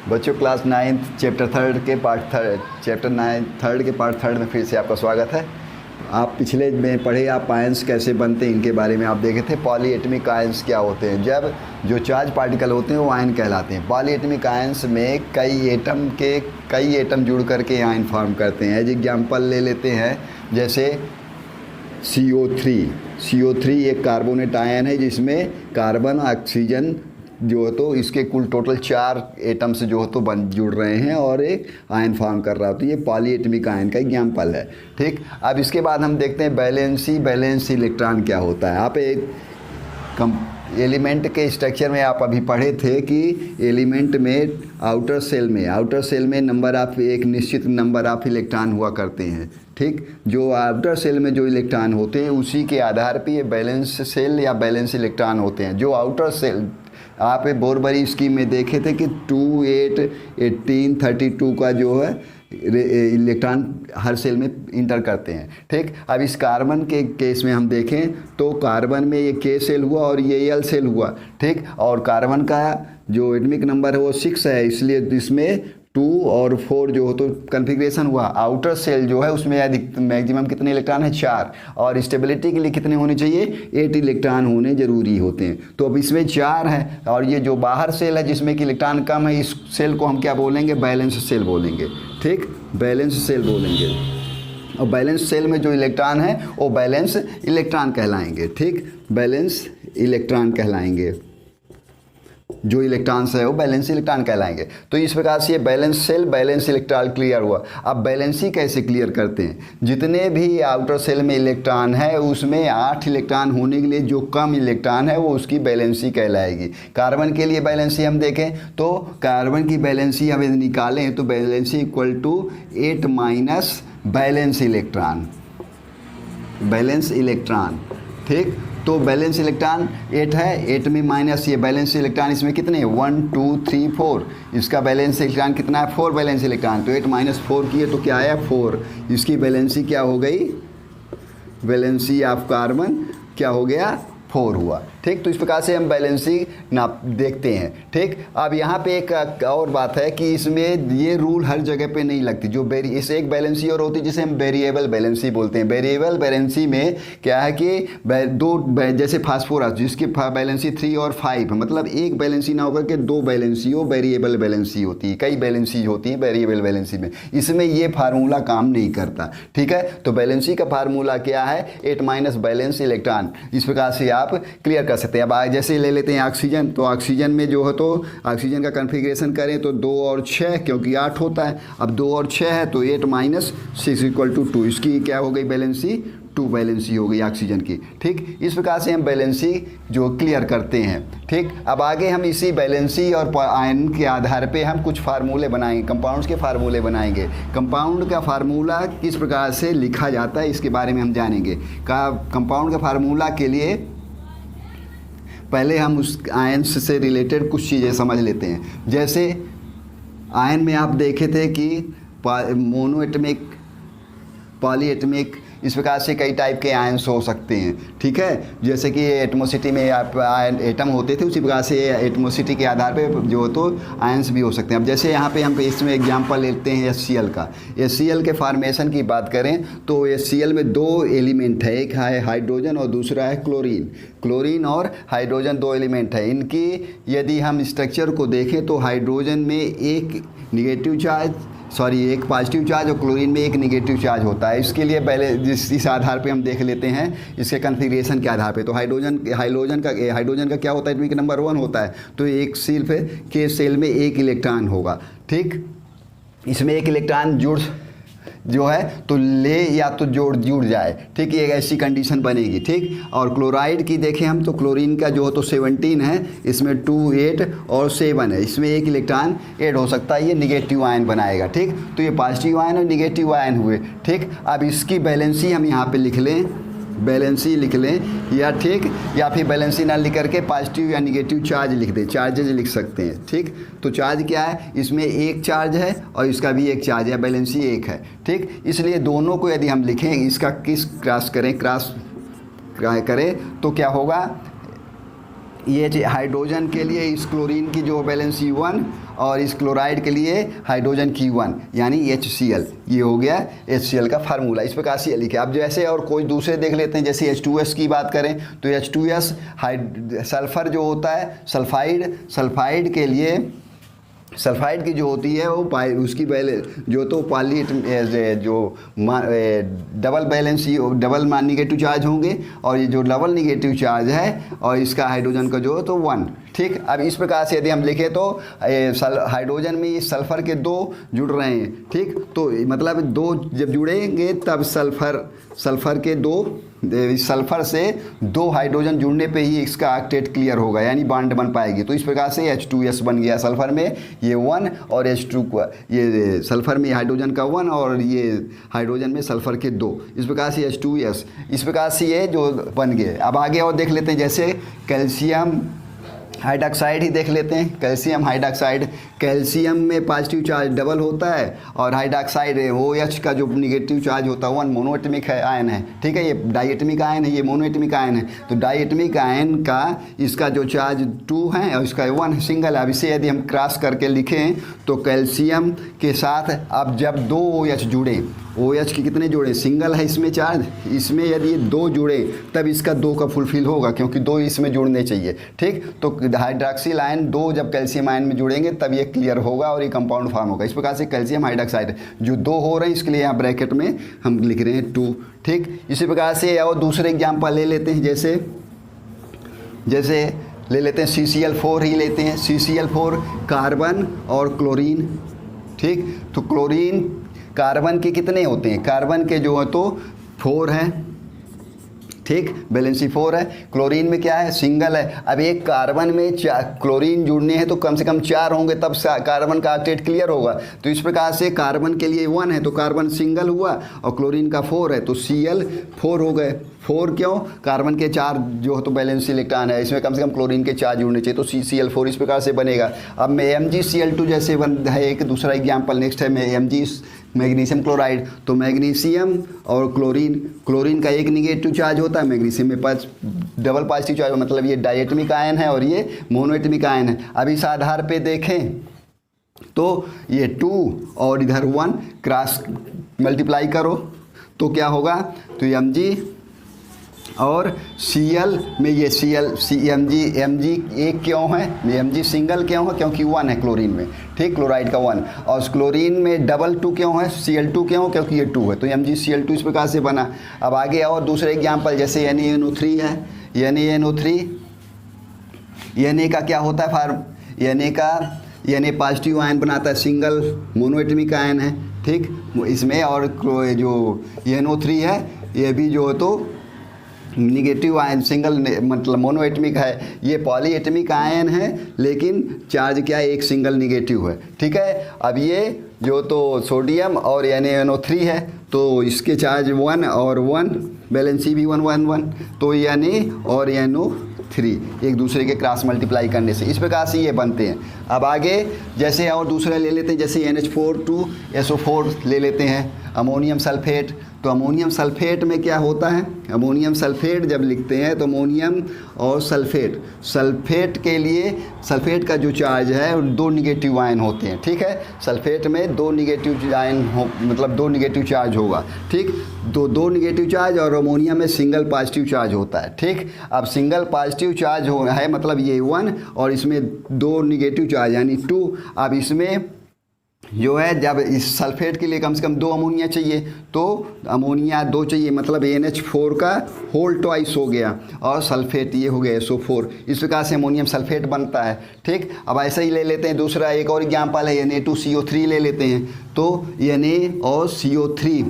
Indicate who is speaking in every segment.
Speaker 1: बच्चों class 9 chapter third के part third chapter 9 third के पार्ट थर्ड में फिर से आपका स्वागत है। आप पिछले में पढ़े आप आयंस कैसे बनते हैं इनके बारे में आप देखे थे। पॉलीएटमिक आयंस क्या होते हैं? जब जो चार्ज पार्टिकल होते हैं वो आयन कहलाते हैं। पॉलीएटमिक आयंस में कई एटम जुड़ करके आयन फॉर्म करते हैं। एज एग्जाम्पल ले लेते हैं जैसे CO3 एक कार्बोनेट आयन है जिसमें कार्बन ऑक्सीजन जो है तो इसके कुल टोटल 4 एटम्स जो है तो जुड़ रहे हैं और एक आयन फॉर्म कर रहा है। तो ये पॉलीएटमिक आयन का एग्जाम्पल है। ठीक, अब इसके बाद हम देखते हैं बैलेंस इलेक्ट्रॉन क्या होता है। आप एक एलिमेंट के स्ट्रक्चर में आप अभी पढ़े थे कि एलिमेंट में आउटर सेल में नंबर ऑफ एक निश्चित नंबर ऑफ इलेक्ट्रॉन हुआ करते हैं। ठीक, जो आउटर सेल में जो इलेक्ट्रॉन होते हैं उसी के आधार पे ये बैलेंस सेल या बैलेंस इलेक्ट्रॉन होते हैं। जो आउटर सेल आप बोरबरी स्कीम में देखे थे कि 2, 8, 18, 32 का जो है इलेक्ट्रॉन हर सेल में इंटर करते हैं। ठीक, अब इस कार्बन के केस में हम देखें तो कार्बन में ये K सेल हुआ और ये L सेल हुआ। ठीक, और कार्बन का जो एटॉमिक नंबर है वो 6 है, इसलिए इसमें 2 और 4 जो हो तो कन्फिग्रेशन हुआ। आउटर सेल जो है उसमें मैक्सिमम कितने इलेक्ट्रॉन है? 4, और स्टेबिलिटी के लिए कितने होने चाहिए? 8 इलेक्ट्रॉन होने ज़रूरी होते हैं। तो अब इसमें 4 है और ये जो बाहर सेल है जिसमें कि इलेक्ट्रॉन कम है, इस सेल को हम क्या बोलेंगे? बैलेंस सेल बोलेंगे। ठीक, बैलेंस सेल बोलेंगे। और बैलेंस सेल में जो इलेक्ट्रॉन है वो बैलेंस इलेक्ट्रॉन कहलाएंगे। ठीक, बैलेंस इलेक्ट्रॉन कहलाएंगे। जो इलेक्ट्रॉन्स है वो बैलेंस इलेक्ट्रॉन कहलाएंगे। तो इस प्रकार से ये valence shell valence electron clear हुआ। अब बैलेंसी कैसे क्लियर करते हैं? जितने भी आउटर सेल में इलेक्ट्रॉन है उसमें 8 इलेक्ट्रॉन होने के लिए जो कम इलेक्ट्रॉन है वो उसकी बैलेंसी कहलाएगी। कार्बन के लिए बैलेंसी हम देखें तो कार्बन की बैलेंसी हम यदि निकालें तो valency equal to 8 minus valence electron. ठीक, तो बैलेंस इलेक्ट्रॉन 8 है, 8 में माइनस ये बैलेंस इलेक्ट्रॉन इसमें कितने? 1, 2, 3, 4। इसका बैलेंस इलेक्ट्रॉन कितना है? 4 बैलेंस इलेक्ट्रॉन। तो 8 माइनस 4 किए तो क्या आया? 4। इसकी बैलेंसी क्या हो गई? बैलेंसी ऑफ कार्बन क्या हो गया? 4 हुआ। ठीक, तो इस प्रकार से हम बैलेंसी नाप देखते हैं। ठीक, अब यहाँ पे एक और बात है कि इसमें ये रूल हर जगह पे नहीं लगती। जो इस एक बैलेंसी और होती है जिसे हम वेरिएबल बैलेंसी बोलते हैं। वेरिएबल बैलेंसी में क्या है कि जैसे फास्फोरस जिसकी बैलेंसी 3 और 5 मतलब एक बैलेंसी ना होकर के 2 बैलेंसी हो, वेरिएबल बैलेंसी होती है। कई बैलेंसी होती है वेरिएबल बैलेंसी में, इसमें ये फार्मूला काम नहीं करता। ठीक है, तो बैलेंसी का फार्मूला क्या है? 8 माइनस बैलेंस इलेक्ट्रॉन। इस प्रकार से आप क्लियर कर सकते हैं। अब जैसे ले लेते हैं ऑक्सीजन, तो ऑक्सीजन में जो है तो ऑक्सीजन का कन्फिग्रेशन करें तो 2 और 6 क्योंकि 8 होता है। अब 2 और 6 है तो 8 माइनस 6 इक्वल टू 2। इसकी क्या हो गई बैलेंसी? 2 बैलेंसी हो गई ऑक्सीजन की। ठीक, इस प्रकार से हम बैलेंसी जो क्लियर करते हैं। ठीक, अब आगे हम इसी बैलेंसी और आयन के आधार पे हम कुछ फार्मूले बनाएंगे, कंपाउंड्स के फार्मूले बनाएंगे। कंपाउंड का फार्मूला किस प्रकार से लिखा जाता है इसके बारे में हम जानेंगे। कंपाउंड का फार्मूला के लिए पहले हम उस आयन से रिलेटेड कुछ चीज़ें समझ लेते हैं। जैसे आयन में आप देखे थे कि मोनोएटमिक, पॉलीएटमिक, इस प्रकार से कई टाइप के आयन्स हो सकते हैं। ठीक है, जैसे कि एटमोसिटी में आप आयन एटम होते थे उसी प्रकार से एटमोसिटी के आधार पे जो तो आयन्स भी हो सकते हैं। अब जैसे यहाँ पे हम इसमें एग्जांपल लेते हैं HCl का। HCl के फार्मेशन की बात करें तो HCl में 2 एलिमेंट है, एक है हाइड्रोजन और दूसरा है क्लोरीन और हाइड्रोजन 2 एलिमेंट है। इनकी यदि हम स्ट्रक्चर को देखें तो हाइड्रोजन में एक पॉजिटिव चार्ज और क्लोरीन में एक नेगेटिव चार्ज होता है। इसके लिए पहले इस आधार पे हम देख लेते हैं इसके कन्फिग्रेशन के आधार पे। तो हाइड्रोजन का क्या होता है? एटॉमिक नंबर 1 होता है। तो एक सिर्फ के सेल में एक इलेक्ट्रॉन होगा। ठीक, इसमें एक इलेक्ट्रॉन जो है तो ले या तो जुड़ जाए। ठीक, ये ऐसी कंडीशन बनेगी। ठीक, और क्लोराइड की देखें हम तो क्लोरीन का जो हो तो 17 है, इसमें 2, 8 और 7 है। इसमें एक इलेक्ट्रॉन ऐड हो सकता है, ये निगेटिव आयन बनाएगा। ठीक, तो ये पॉजिटिव आयन और निगेटिव आयन हुए। ठीक, अब इसकी बैलेंसी हम यहाँ पे लिख लें, या ठीक, या फिर बैलेंसी ना लिख करके पॉजिटिव या निगेटिव चार्ज लिख दें। चार्जेज लिख सकते हैं। ठीक, तो चार्ज क्या है? इसमें एक चार्ज है और इसका भी एक चार्ज है, बैलेंसी 1 है। ठीक, इसलिए दोनों को यदि हम लिखें, इसका क्रॉस करें तो क्या होगा? ये हाइड्रोजन के लिए इस क्लोरीन की जो वैलेंस E1 और इस क्लोराइड के लिए हाइड्रोजन की 1 यानी HCl। ये हो गया HCl का फार्मूला। इस प्रकार से लिखे। अब जैसे और कोई दूसरे देख लेते हैं, जैसे H2S की बात करें तो H2S सल्फ़र जो होता है सल्फाइड के लिए सल्फाइड की जो होती है वो उसकी जो तो डबल निगेटिव चार्ज होंगे और ये जो डबल निगेटिव चार्ज है और इसका हाइड्रोजन का जो तो 1। ठीक, अब इस प्रकार से यदि हम लिखें तो हाइड्रोजन में सल्फ़र के 2 जुड़ रहे हैं। ठीक, तो मतलब 2 जब जुड़ेंगे तब सल्फ़र के 2 सल्फ़र से 2 हाइड्रोजन जुड़ने पे ही इसका ऑक्टेट क्लियर होगा, यानी बॉन्ड बन पाएगी। तो इस प्रकार से H2S बन गया। सल्फ़र में ये 1 और H2 ये सल्फ़र में हाइड्रोजन का 1 और ये हाइड्रोजन में सल्फ़र के 2। इस प्रकार से H2S, इस प्रकार से ये जो बन गए। अब आगे और देख लेते हैं, जैसे कैल्शियम हाइड्रॉक्साइड ही देख लेते हैं। कैल्शियम हाइड्रॉक्साइड, कैल्शियम में पॉजिटिव चार्ज डबल होता है और हाइड्रॉक्साइड OH का जो निगेटिव चार्ज होता है 1 मोनोएटमिक आयन है। ठीक है, ये डाइएटमिक आयन है, ये मोनोएटमिक आयन है। तो डाइएटमिक आयन का इसका जो चार्ज 2 है और इसका 1 सिंगल है। अब इसे यदि हम क्रॉस करके लिखें तो कैल्शियम के साथ अब जब 2 OH जुड़े, OH के कितने जुड़े, सिंगल है इसमें चार्ज, इसमें यदि ये 2 जुड़े तब इसका 2 का फुलफिल होगा क्योंकि 2 इसमें जुड़ने चाहिए। ठीक, तो हाइड्रॉक्सिल आयन 2 जब कैल्शियम आयन में जुड़ेंगे तब ये क्लियर होगा और ये कंपाउंड फॉर्म होगा। इस प्रकार से कैल्शियम हाइड्रॉक्साइड जो 2 हो रहे हैं इसके लिए यहाँ ब्रैकेट में हम लिख रहे हैं 2। ठीक, इसी प्रकार से और दूसरे एग्जाम्पल ले लेते हैं, जैसे ले लेते हैं CCl4 ही लेते हैं। CCl4 कार्बन और क्लोरीन। ठीक, तो क्लोरीन कार्बन के कितने होते हैं, कार्बन के जो है तो 4 हैं। ठीक, वैलेंसी 4 है। क्लोरीन में क्या है, सिंगल है। अब एक कार्बन में क्लोरीन जुड़ने हैं तो कम से कम 4 होंगे तब कार्बन का ऑक्टेट क्लियर होगा। तो इस प्रकार से कार्बन के लिए 1 है तो कार्बन सिंगल हुआ और क्लोरीन का 4 है तो Cl4 हो गए। 4 क्यों, कार्बन के 4 जो तो वैलेंसी इलेक्ट्रॉन है, इसमें कम से कम क्लोरीन के 4 जुड़ने चाहिए तो CCl4 इस प्रकार से बनेगा। अब में MgCl2 जैसे बन है एक दूसरा एग्जाम्पल। नेक्स्ट है Mg मैग्नीशियम क्लोराइड। तो मैग्नीशियम और क्लोरीन का एक निगेटिव चार्ज होता है, मैग्नीशियम में डबल पॉजिटिव चार्ज, मतलब ये डाइएटमिक आयन है और ये मोनोएटमिक आयन है। अब इस आधार पे देखें तो ये 2 और इधर 1 क्रॉस मल्टीप्लाई करो तो क्या होगा, तो Mg और Cl में ये Mg एक क्यों है, Mg सिंगल क्यों है, क्योंकि 1 है क्लोरीन में। ठीक, क्लोराइड का 1 और क्लोरीन में डबल 2 क्यों है, Cl2 क्यों, क्योंकि ये 2 है तो MgCl2 इस प्रकार से बना। अब आगे और दूसरे एग्जाम्पल जैसे NaNO3 है। Na का क्या होता है फार्म, Na पॉजिटिव आयन बनाता है, सिंगल मोनोएटमिक आयन है। ठीक, इसमें और जो NO3 है ये भी जो है तो निगेटिव आयन सिंगल मतलब मोनोएटमिक है। ये पॉलीएटमिक आयन है लेकिन चार्ज क्या है, एक सिंगल निगेटिव है। ठीक है, अब ये जो तो सोडियम और NaNO3 है तो इसके चार्ज 1 और 1 वैलेंसी भी 1 1 1 तो Na और NO3 एक दूसरे के क्रॉस मल्टीप्लाई करने से इस प्रकार से ये बनते हैं। अब आगे जैसे और दूसरा ले लेते हैं, जैसे NH4 ले लेते हैं, अमोनियम सल्फेट। तो अमोनियम सल्फेट में क्या होता है, अमोनियम सल्फेट जब लिखते हैं तो अमोनियम और सल्फेट के लिए सल्फेट का जो चार्ज है 2 निगेटिव आयन होते हैं। ठीक है, सल्फेट में 2 निगेटिव आयन मतलब 2 निगेटिव चार्ज होगा। ठीक, 2 निगेटिव चार्ज और अमोनियम में सिंगल पॉजिटिव चार्ज होता है। ठीक, अब सिंगल पॉजिटिव चार्ज है मतलब ये 1 और इसमें 2 निगेटिव चार्ज यानी 2। अब इसमें जो है जब इस सल्फेट के लिए कम से कम 2 अमोनिया चाहिए तो अमोनिया 2 चाहिए, मतलब NH4 का होल ट्वाइस हो गया और सल्फेट ये हो गया SO4। इस प्रकार से अमोनियम सल्फेट बनता है। ठीक, अब ऐसा ही ले लेते हैं दूसरा एक और एग्जाम्पल है Na2CO3 ले लेते हैं। तो Na और CO3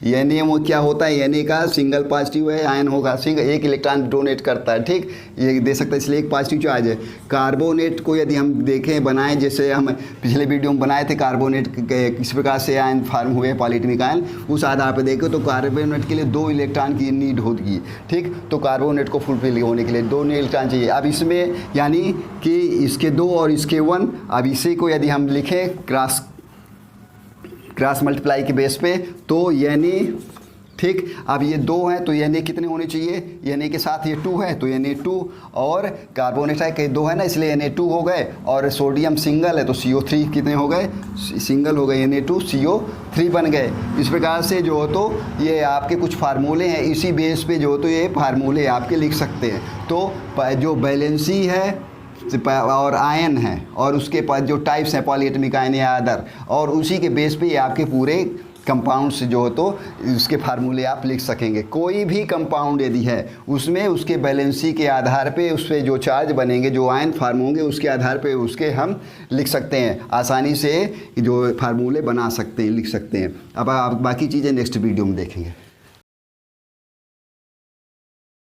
Speaker 1: Na वो क्या होता है, Na का सिंगल पॉजिटिव है आयन होगा, एक इलेक्ट्रॉन डोनेट करता है। ठीक, ये दे सकता है इसलिए एक पॉजिटिव चार्ज है। कार्बोनेट को यदि हम देखें बनाएं, जैसे हम पिछले वीडियो में बनाए थे कार्बोनेट किस प्रकार से आयन फार्म हुए पॉलीएटमिक आयन, उस आधार पर देखें तो कार्बोनेट के लिए 2 इलेक्ट्रॉन की नीड होती है। ठीक, तो कार्बोनेट को फुलफिल होने के लिए 2 इलेक्ट्रॉन चाहिए। अब इसमें यानी कि इसके 2 और इसके 1, अब इसी को यदि हम लिखें क्रॉस मल्टीप्लाई के बेस पे तो ठीक। अब ये 2 हैं तो Na कितने होने चाहिए, Na के साथ ये 2 है तो Na2, और कार्बोनेट है कि 2 है ना इसलिए Na2 हो गए, और सोडियम सिंगल है तो CO3 कितने हो गए, सिंगल हो गए, Na2 CO3 बन गए। इस प्रकार से जो हो तो ये आपके कुछ फार्मूले हैं, इसी बेस पे जो हो तो ये फार्मूले आपके लिख सकते हैं। तो जो बैलेंसी है और आयन है और उसके पास जो टाइप्स हैं पॉलीएटमिक आयन या अदर, और उसी के बेस पे ये आपके पूरे कंपाउंड्स जो हो तो उसके फार्मूले आप लिख सकेंगे। कोई भी कंपाउंड यदि है उसमें उसके बैलेंसी के आधार पे उस पर जो चार्ज बनेंगे, जो आयन फार्म होंगे, उसके आधार पे उसके हम लिख सकते हैं, आसानी से जो फार्मूले बना सकते हैं, लिख सकते हैं। अब आप बाकी चीज़ें नेक्स्ट वीडियो में देखेंगे।